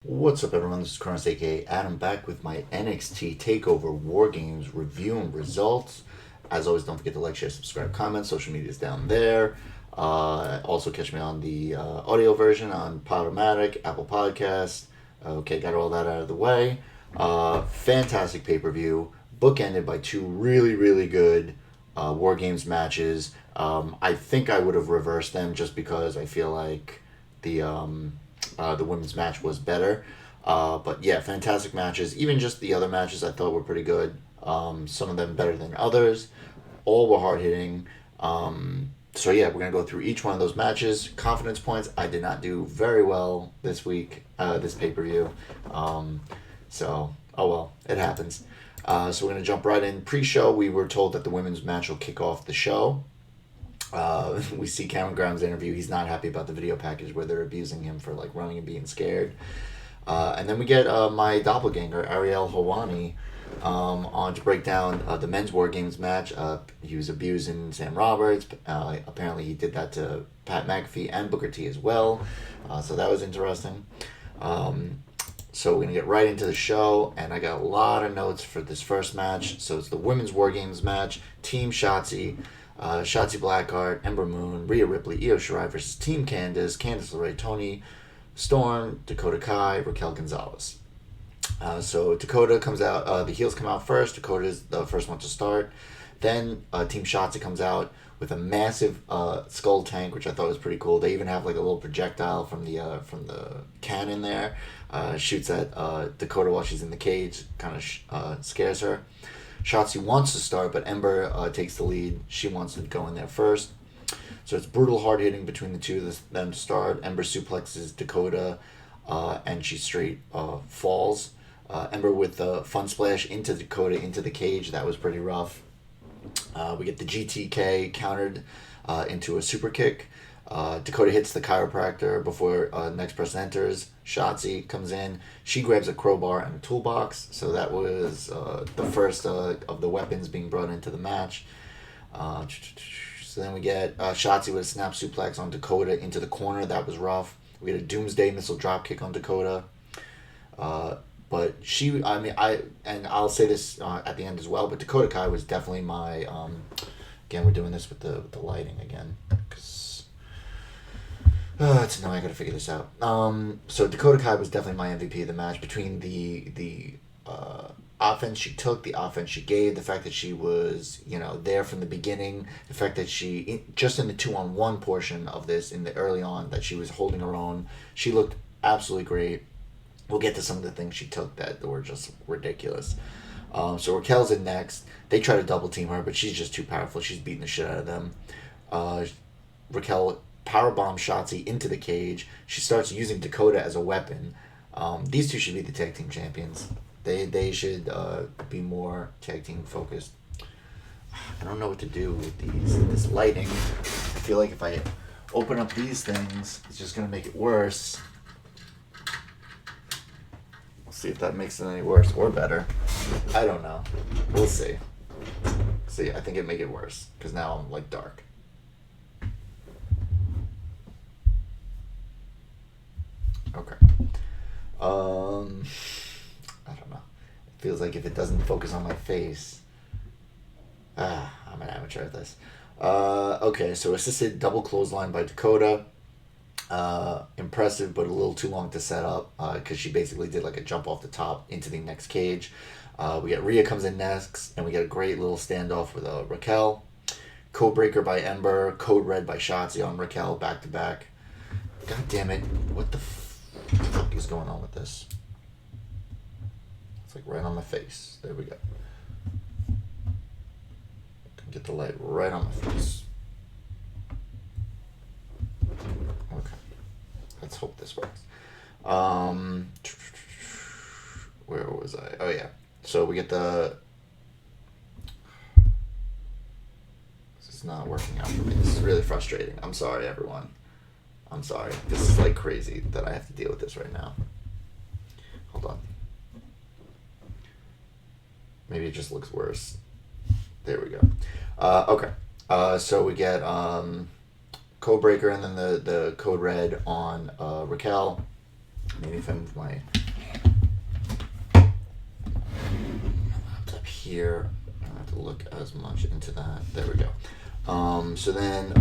What's up, everyone? This is Kronos, aka Adam, back with my NXT Takeover War Games review and results. As always, don't forget to like, share, subscribe, comment. Social media is down there. Also, catch me on the audio version on Podomatic, Apple Podcast. Okay, got all that out of the way. Fantastic pay per view, bookended by two really, really good War Games matches. I think I would have reversed them just because I feel like the women's match was better. But yeah, fantastic matches. Even just the other matches I thought were pretty good. Some of them better than others. All were hard hitting. So yeah, we're gonna go through each one of those matches. Confidence points. I did not do very well this week, this pay per view. So oh well, it happens. So we're gonna jump right in. Pre-show, we were told that the women's match will kick off the show. We see Cameron Grimes' interview. He's not happy about the video package where they're abusing him for like running and being scared. And then we get my doppelganger, Ariel Helwani, on to break down the men's War Games match. He was abusing Sam Roberts. Apparently he did that to Pat McAfee and Booker T as well. So that was interesting. So we're going to get right into the show, and I got a lot of notes for this first match. So it's the women's War Games match, Team Shotzi. Shotzi Blackheart, Ember Moon, Rhea Ripley, Io Shirai versus Team Candice, Candice LeRae, Toni Storm, Dakota Kai, Raquel Gonzalez. So Dakota comes out, the heels come out first. Dakota is the first one to start. Then Team Shotzi comes out with a massive skull tank, which I thought was pretty cool. They even have like a little projectile from the cannon there. Shoots at Dakota while she's in the cage, kind of scares her. Shotzi wants to start, but Ember takes the lead. She wants to go in there first. So it's brutal hard hitting between the two of them to start. Ember suplexes Dakota, and she straight falls. Ember with a fun splash into Dakota into the cage. That was pretty rough. We get the GTK countered into a super kick. Dakota hits the chiropractor before next person enters. Shotzi comes in. She grabs a crowbar and a toolbox. So that was the first of the weapons being brought into the match. So then we get Shotzi with a snap suplex on Dakota into the corner. That was rough. We had a Doomsday Missile dropkick on Dakota. But I'll say this at the end as well, but Dakota Kai was definitely my, again, we're doing this with the lighting again, because it's annoying. I gotta figure this out. So Dakota Kai was definitely my MVP of the match. Between the offense she took, the offense she gave, the fact that she was there from the beginning, the fact that she just in the 2-on-1 portion of this in the early on that she was holding her own, she looked absolutely great. We'll get to some of the things she took that were just ridiculous. So Raquel's in next. They try to double team her, but she's just too powerful. She's beating the shit out of them. Raquel powerbomb Shotzi into the cage. She starts using Dakota as a weapon. These two should be the tag team champions. They should be more tag team focused. I don't know what to do with this lighting. I feel like if I open up these things, it's just gonna make it worse. We'll see if that makes it any worse or better. I don't know. We'll see. See, I think it make it worse because now I'm like dark. Okay. I don't know. It feels like if it doesn't focus on my face. I'm an amateur at this. Okay, so assisted double clothesline by Dakota. Impressive, but a little too long to set up because she basically did like a jump off the top into the next cage. We get Rhea comes in next, and we get a great little standoff with Raquel. Code Breaker by Ember, Code Red by Shotzi on Raquel, back to back. God damn it! What the fuck is going on with this? It's like right on my face. There we go. Get the light right on my face. Okay. Let's hope this works. Where was I? Oh yeah. So we get the. This is not working out for me. This is really frustrating. I'm sorry, everyone. I'm sorry. This is like crazy that I have to deal with this right now. Hold on. Maybe it just looks worse. There we go. Okay. So we get Code Breaker and then the Code Red on Raquel. Maybe if I move my up here, I don't have to look as much into that. There we go. So then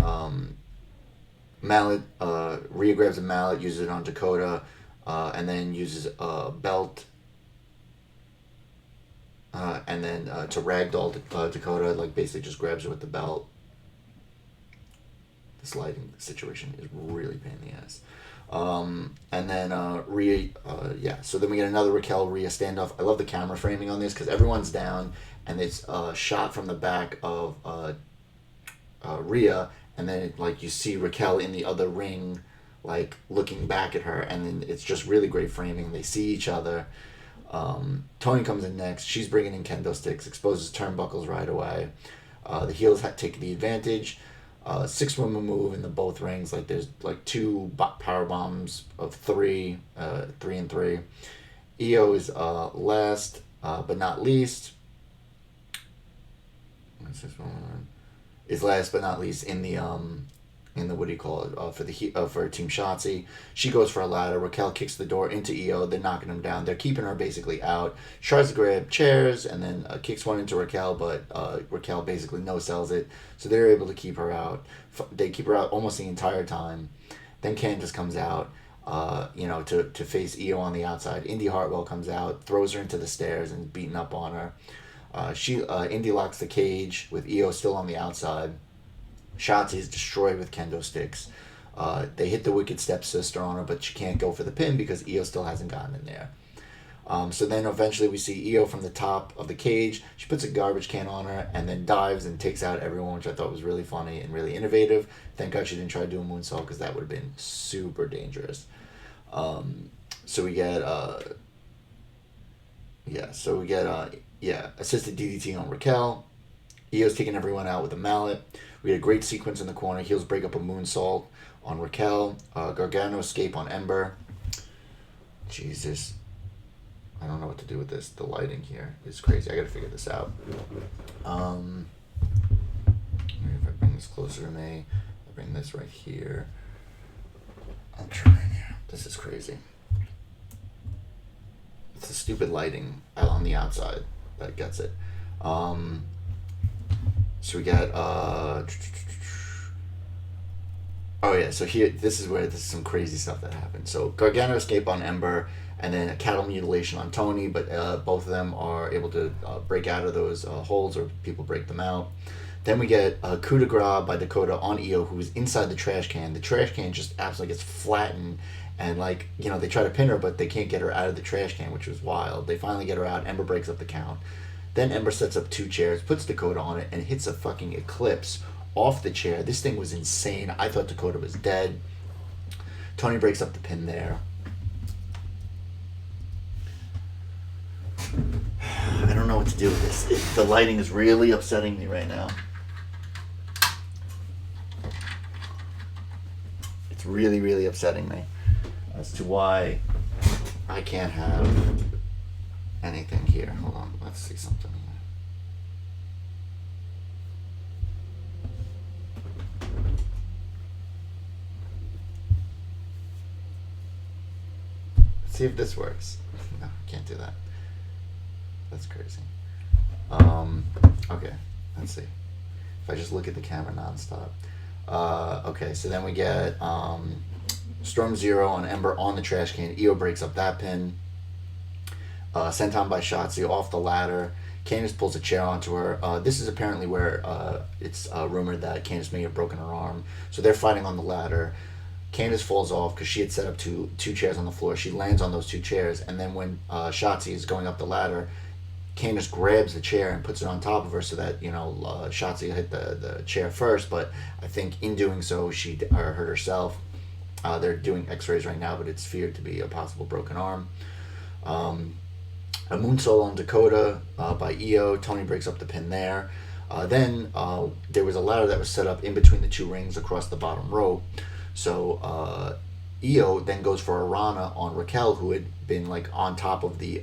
mallet, Rhea grabs a mallet, uses it on Dakota, and then uses a belt, and then to ragdoll Dakota, like basically just grabs her with the belt. This lighting situation is really pain in the ass. And then Rhea, so then we get another Raquel Rhea standoff. I love the camera framing on this because everyone's down and it's shot from the back of Rhea, and then like you see Raquel in the other ring, like looking back at her, and then it's just really great framing. They see each other. Toni comes in next. She's bringing in kendo sticks, exposes turnbuckles right away. The heels take the advantage. 6-woman move in the both rings. Like there's like 2 power bombs of 3, 3 and 3. Io is last but not least. Is last but not least in the what do you call it, for Team Shotzi. She goes for a ladder. Raquel kicks the door into Io. They're knocking him down. They're keeping her basically out. She tries to grab chairs and then kicks one into Raquel, but Raquel basically no-sells it. So they're able to keep her out. They keep her out almost the entire time. Then Candice comes out, to face Io on the outside. Indy Hartwell comes out, throws her into the stairs and beating up on her. Indy locks the cage with Io still on the outside. Shotzi is destroyed with kendo sticks. They hit the Wicked Stepsister on her, but she can't go for the pin because Io still hasn't gotten in there. So then eventually we see Io from the top of the cage. She puts a garbage can on her and then dives and takes out everyone, which I thought was really funny and really innovative. Thank God she didn't try to do a moonsault because that would have been super dangerous. So we get assisted DDT on Raquel. Io's taking everyone out with a mallet. We had a great sequence in the corner. Heels break up a moonsault on Raquel. Gargano escape on Ember. Jesus. I don't know what to do with this. The lighting here is crazy. I gotta figure this out. Maybe if I bring this closer to me. I bring this right here. I'm trying here. This is crazy. It's the stupid lighting on the outside that gets it. So we got so here this is some crazy stuff that happened. So Gargano escape on Ember, and then a cattle mutilation on Toni, but both of them are able to break out of those holds, or people break them out. Then we get a coup de grace by Dakota on Io, who's inside the trash can. The trash can just absolutely gets flattened, and they try to pin her, but they can't get her out of the trash can, which was wild. They finally get her out. Ember breaks up the count. Then Ember sets up 2 chairs, puts Dakota on it, and hits a fucking eclipse off the chair. This thing was insane. I thought Dakota was dead. Toni breaks up the pin there. I don't know what to do with this. The lighting is really upsetting me right now. It's really, really upsetting me as to why I can't have anything here. Hold on, let's see something here. Let's see if this works. No, can't do that. That's crazy. Okay, let's see. If I just look at the camera nonstop. Okay, so then we get Storm Zero on Ember on the trash can. Io breaks up that pin. Senton by Shotzi off the ladder. Candice pulls a chair onto her. This is apparently where it's rumored that Candice may have broken her arm. So they're fighting on the ladder. Candice falls off because she had set up two chairs on the floor. She lands on those 2 chairs, and then when Shotzi is going up the ladder, Candice grabs the chair and puts it on top of her so that Shotzi hit the chair first. But I think in doing so, she hurt herself. They're doing X-rays right now, but it's feared to be a possible broken arm. A moonsault on Dakota by Io. Toni breaks up the pin there. Then there was a ladder that was set up in between the 2 rings across the bottom rope. So Io then goes for a Rana on Raquel, who had been on top of the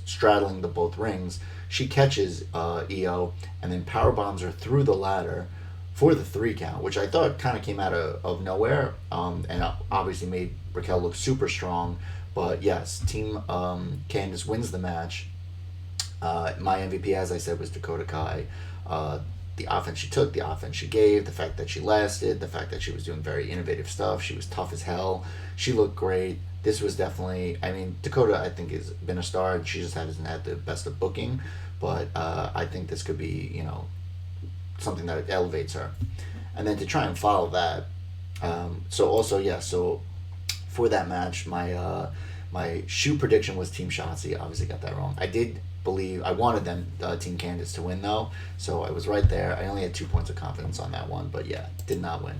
straddling the both rings. She catches Io and then power bombs her through the ladder for the 3 count, which I thought kind of came out of nowhere, and obviously made Raquel look super strong. But yes, Team Candice wins the match. My MVP, as I said, was Dakota Kai. The offense she took, the offense she gave, the fact that she lasted, the fact that she was doing very innovative stuff. She was tough as hell. She looked great. This was definitely, I mean, Dakota, I think, has been a star. She just hasn't had the best of booking. But I think this could be, something that elevates her. And then to try and follow that, so for that match, my shoe prediction was Team Shotzi. Obviously got that wrong. I wanted them, Team Candice, to win though, so I was right there. I only had 2 points of confidence on that one, but yeah, did not win.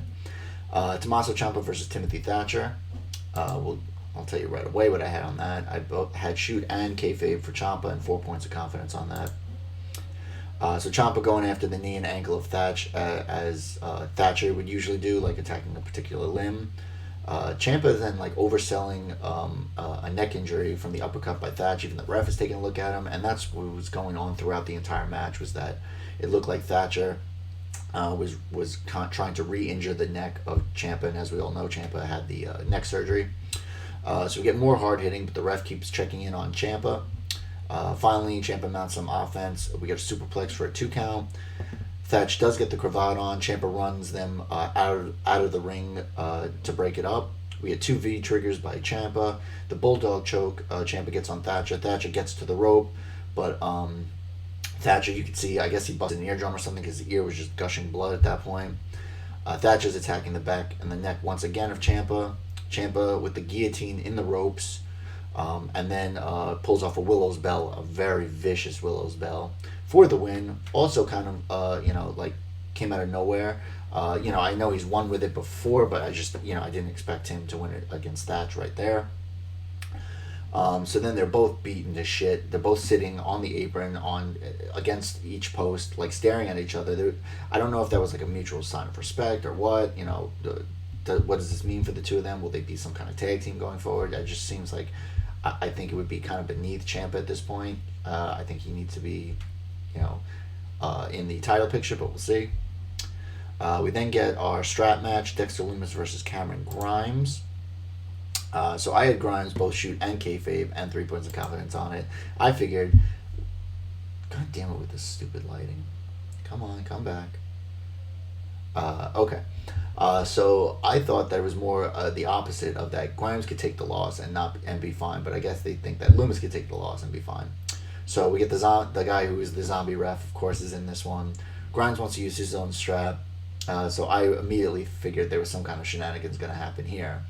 Tommaso Ciampa versus Timothy Thatcher. I'll tell you right away what I had on that. I both had shoot and kayfabe for Ciampa and 4 points of confidence on that. So Ciampa going after the knee and ankle of Thatch, as Thatcher would usually do, like attacking a particular limb. Ciampa then overselling a neck injury from the uppercut by Thatch. Even the ref is taking a look at him, and that's what was going on throughout the entire match. Was that it looked like Thatcher was trying to re-injure the neck of Ciampa, and as we all know, Ciampa had the neck surgery. So we get more hard hitting, but the ref keeps checking in on Ciampa. Finally, Ciampa mounts some offense. We get a superplex for a 2 count. Thatch does get the cravat on. Ciampa runs them out of the ring to break it up. We had 2 V triggers by Ciampa. The bulldog choke, Ciampa gets on Thatcher. Thatcher gets to the rope, but Thatcher, you can see, I guess he busted an eardrum or something because the ear was just gushing blood at that point. Thatcher's attacking the back and the neck once again of Ciampa. Ciampa with the guillotine in the ropes, and then pulls off a Willow's Bell, a very vicious Willow's Bell, for the win. Also kind of, came out of nowhere. I know he's won with it before, but I didn't expect him to win it against Thatch right there. So then they're both beaten to shit. They're both sitting on the apron against each post, staring at each other. I don't know if that was a mutual sign of respect or what. What does this mean for the two of them? Will they be some kind of tag team going forward? It just seems like I think it would be kind of beneath Ciampa at this point. I think he needs to be, in the title picture, but we'll see. We then get our strap match, Dexter Lumis versus Cameron Grimes. So I had Grimes both shoot and kayfabe and 3 points of confidence on it. I figured, God damn it with this stupid lighting. Come on, come back. Okay. So I thought there was more the opposite of that. Grimes could take the loss and be fine, but I guess they think that Lumis could take the loss and be fine. So we get the guy who is the zombie ref, of course, is in this one. Grimes wants to use his own strap, so I immediately figured there was some kind of shenanigans going to happen here.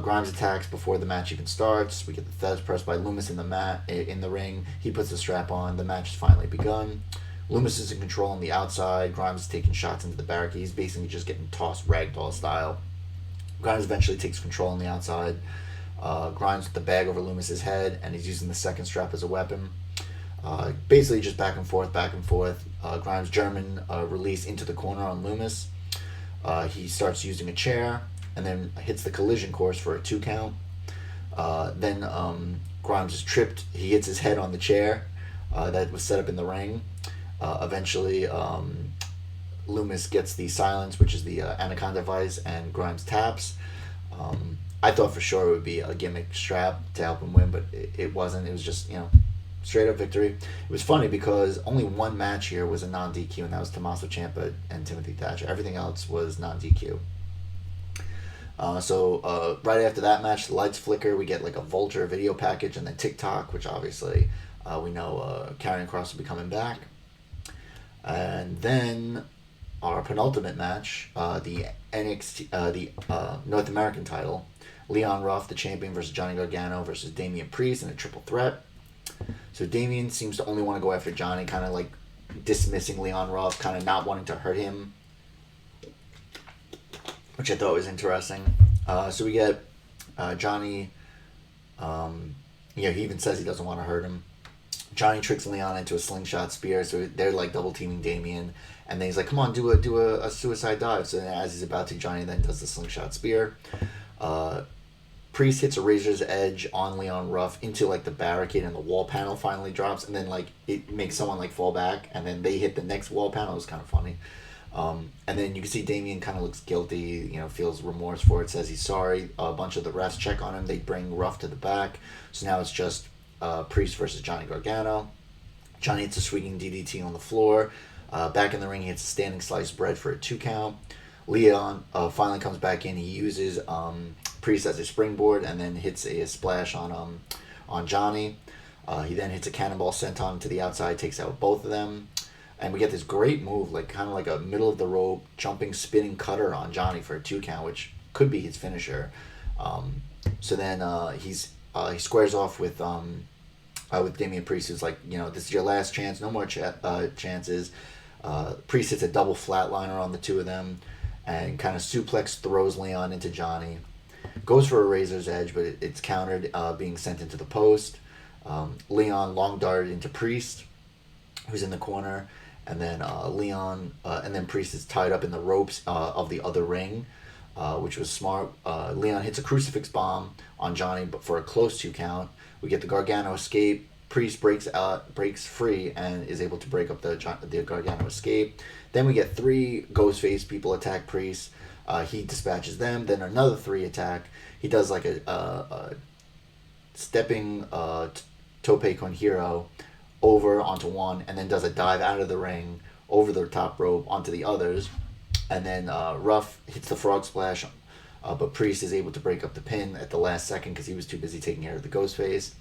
Grimes attacks before the match even starts. We get the Thesz press by Lumis in the ring. He puts the strap on. The match has finally begun. Lumis is in control on the outside. Grimes is taking shots into the barricade. He's basically just getting tossed ragdoll style. Grimes eventually takes control on the outside. Grimes with the bag over Lumis's head, and he's using the second strap as a weapon. Basically just back and forth, back and forth. Grimes' German release into the corner on Lumis. He starts using a chair, and then hits the collision course for a 2 count. Then Grimes is tripped. He hits his head on the chair that was set up in the ring. Eventually, Lumis gets the silence, which is the Anaconda Vice, and Grimes taps. I thought for sure it would be a gimmick strap to help him win, but it wasn't. It was just, straight up victory. It was funny because only one match here was a non-DQ, and that was Tommaso Ciampa and Timothy Thatcher. Everything else was non-DQ. So right after that match, the lights flicker. We get a Vulture video package, and then TikTok, which obviously we know Karrion Kross will be coming back. And then our penultimate match, the NXT, the North American title, Leon Ruff, the champion, versus Johnny Gargano versus Damian Priest in a triple threat. So Damian seems to only want to go after Johnny, kind of dismissing Leon Ruff, kind of not wanting to hurt him, which I thought was interesting. So we get Johnny, he even says he doesn't want to hurt him. Johnny tricks Leon into a slingshot spear, so they're double teaming Damian, and then he's like, "Come on, do a suicide dive." So then as he's about to, Johnny then does the slingshot spear. Priest hits a razor's edge on Leon Ruff into the barricade, and the wall panel finally drops, and then it makes someone fall back, and then they hit the next wall panel. It was kind of funny. And then you can see Damien kind of looks guilty, feels remorse for it, says he's sorry. A bunch of the refs check on him. They bring Ruff to the back. So now it's just Priest versus Johnny Gargano. Johnny hits a swinging DDT on the floor. Back in the ring, he hits a standing sliced bread for a 2 count. Leon finally comes back in. He uses Priest as a springboard and then hits a splash on Johnny. He then hits a cannonball senton to the outside, takes out both of them. And we get this great move, kind of like a middle of the rope, jumping, spinning cutter on Johnny for a 2 count, which could be his finisher. So then he squares off with Damian Priest, who's like, this is your last chance, no more chances. Priest hits a double flatliner on the two of them and kind of suplex throws Leon into Johnny. Goes for a razor's edge, but it's countered, being sent into the post. Leon long darted into Priest, who's in the corner. And then then Priest is tied up in the ropes of the other ring, which was smart. Leon hits a crucifix bomb on Johnny, but for a close 2 count. We get the Gargano escape. Priest breaks free and is able to break up the Gargano escape. Then we get 3 Ghostface people attack Priest. He dispatches them. Then another 3 attack. He does like a stepping tope con hero over onto one, and then does a dive out of the ring over the top rope onto the others, and then Ruff hits the frog splash, but Priest is able to break up the pin at the last second because he was too busy taking care of the Ghostface.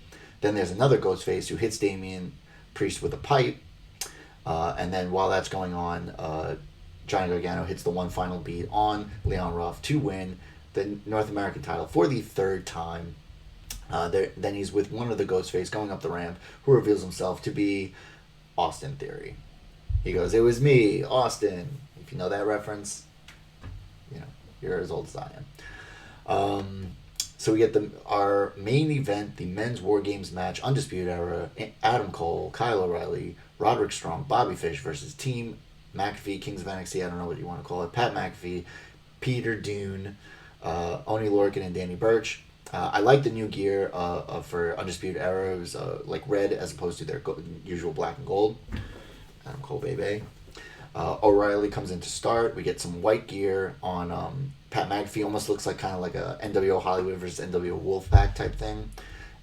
Then there's another Ghostface who hits Damian Priest with a pipe, and then while that's going on, Johnny Gargano hits the one final beat on Leon Ruff to win the North American title for the 3rd time. Then he's with one of the Ghostface going up the ramp, who reveals himself to be Austin Theory. He goes, "It was me, Austin." If you know that reference, you're as old as I am. So we get our main event, the men's War Games match, Undisputed Era, Adam Cole, Kyle O'Reilly, Roderick Strong, Bobby Fish versus Team McAfee, Kings of NXT, I don't know what you want to call it, Pat McAfee, Peter Dune, Oney Lorcan, and Danny Burch. I like the new gear for Undisputed Era. It was like red as opposed to their usual black and gold. Adam Cole, baby. O'Reilly comes in to start. We get some white gear on Pat McAfee. Almost looks like kind of like a NWO Hollywood versus NWO Wolfpack type thing.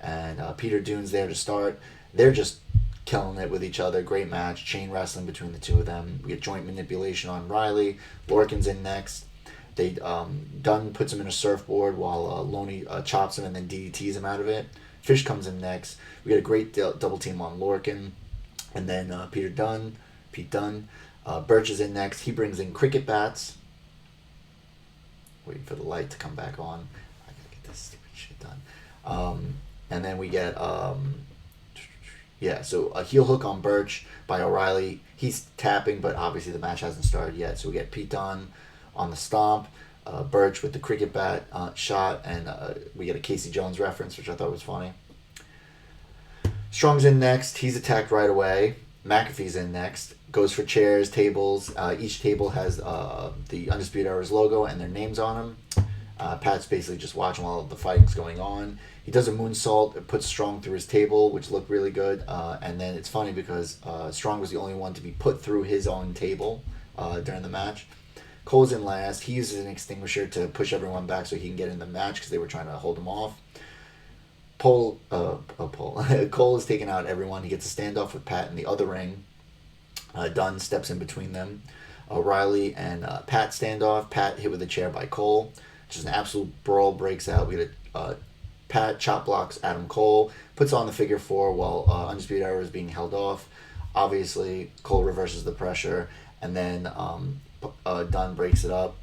And Peter Dune's there to start. They're just killing it with each other. Great match. Chain wrestling between the two of them. We get joint manipulation on Riley. Lorcan's in next. They Dunn puts him in a surfboard while Loney chops him and then DDTs him out of it. Fish comes in next. We get a great double team on Lorcan, and then Pete Dunn. Burch is in next. He brings in cricket bats. Waiting for the light to come back on. I gotta get this stupid shit done. And then we get so a heel hook on Burch by O'Reilly. He's tapping, but obviously the match hasn't started yet. So we get Pete Dunn on the stomp, Burch with the cricket bat shot, and we get a Casey Jones reference, which I thought was funny. Strong's in next. He's attacked right away. McAfee's in next. Goes for chairs, tables. Each table has the Undisputed Era's logo and their names on them. Pat's basically just watching while the fighting's going on. He does a moonsault, puts Strong through his table, which looked really good. And then it's funny because Strong was the only one to be put through his own table during the match. Cole's in last. He uses an extinguisher to push everyone back so he can get in the match because they were trying to hold him off. Cole is taking out everyone. He gets a standoff with Pat in the other ring. Dunn steps in between them. O'Reilly and Pat standoff. Pat hit with a chair by Cole. Just an absolute brawl breaks out. We get Pat chop blocks Adam Cole, puts on the figure 4 while Undisputed Era is being held off. Obviously, Cole reverses the pressure, and then Dunn breaks it up.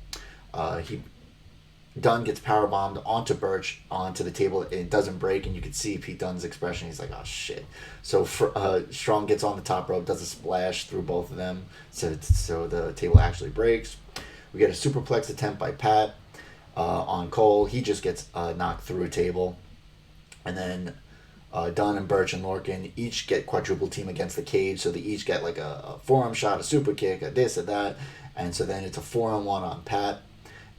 Dunn gets powerbombed onto Burch, onto the table. It doesn't break, and you can see Pete Dunne's expression. He's like, oh, shit. So Strong gets on the top rope, does a splash through both of them, so the table actually breaks. We get a superplex attempt by Pat on Cole. He just gets knocked through a table. And then Dunn and Burch and Lorcan each get quadruple team against the cage, so they each get like a forearm shot, a super kick, a this, a that. And so then it's a 4-on-1 on Pat.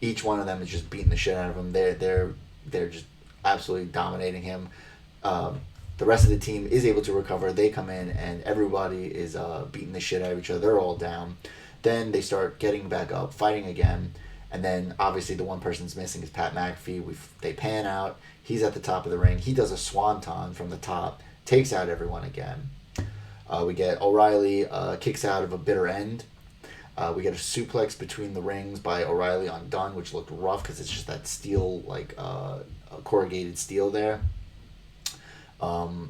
Each one of them is just beating the shit out of him. They're just absolutely dominating him. The rest of the team is able to recover. They come in and everybody is beating the shit out of each other. They're all down. Then they start getting back up, fighting again. And then obviously the one person's missing is Pat McAfee. They pan out. He's at the top of the ring. He does a swanton from the top, takes out everyone again. We get O'Reilly kicks out of a bitter end. We get a suplex between the rings by O'Reilly on Dunn, which looked rough because it's just that steel, corrugated steel there. Cole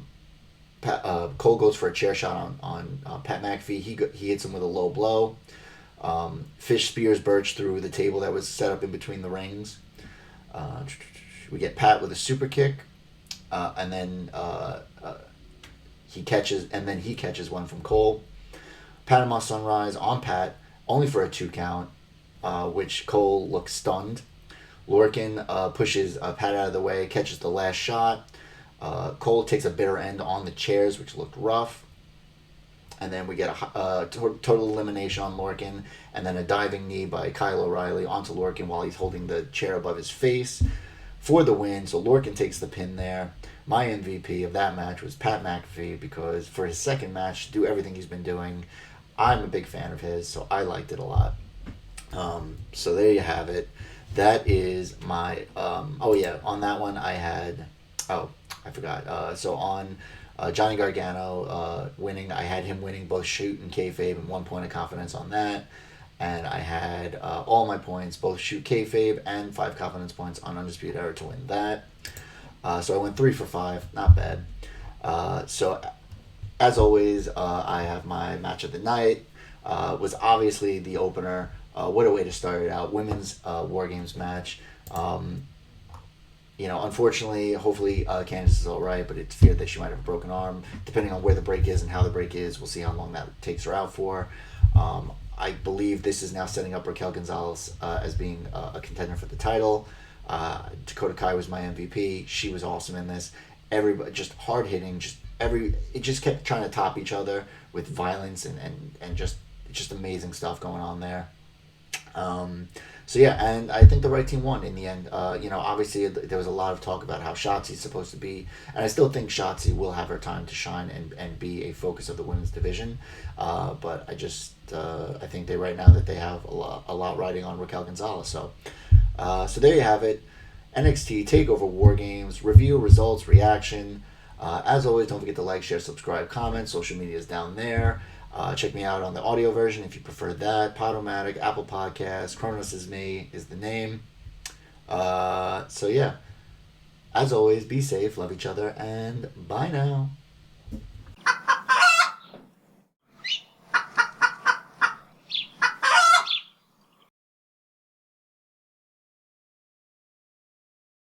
goes for a chair shot on Pat McAfee. He hits him with a low blow. Fish spears Birch through the table that was set up in between the rings. We get Pat with a super kick, and then he catches one from Cole. Panama Sunrise on Pat, only for a 2 count, which Cole looks stunned. Lorcan pushes Pat out of the way, catches the last shot. Cole takes a bitter end on the chairs, which looked rough. And then we get a total elimination on Lorcan, and then a diving knee by Kyle O'Reilly onto Lorcan while he's holding the chair above his face for the win. So Lorcan takes the pin there. My MVP of that match was Pat McAfee, because for his second match, to do everything he's been doing, I'm a big fan of his, so I liked it a lot. So there you have it. That is my... on that one I had... Oh, I forgot. So on... Johnny Gargano winning. I had him winning both shoot and kayfabe and 1 point of confidence on that. And I had all my points, both shoot kayfabe and 5 confidence points on Undisputed Era to win that. So I went 3 for 5. Not bad. So as always, I have my match of the night. Was obviously the opener. What a way to start it out. Women's War Games match. Unfortunately, hopefully Candice is all right, but it's feared that she might have a broken arm. Depending on where the break is and how the break is, we'll see how long that takes her out for. I believe this is now setting up Raquel Gonzalez as being a contender for the title. Dakota Kai was my MVP. She was awesome in this. Everybody just hard hitting. It just kept trying to top each other with violence and just amazing stuff going on there. And I think the right team won in the end. Obviously there was a lot of talk about how Shotzi's supposed to be, and I still think Shotzi will have her time to shine and be a focus of the women's division. But I think right now that they have a lot riding on Raquel Gonzalez. So there you have it. NXT Takeover War Games review, results, reaction. As always, don't forget to like, share, subscribe, comment. Social media is down there. Check me out on the audio version if you prefer that. Podomatic, Apple Podcasts, Kronos is me is the name. As always, be safe, love each other, and bye now.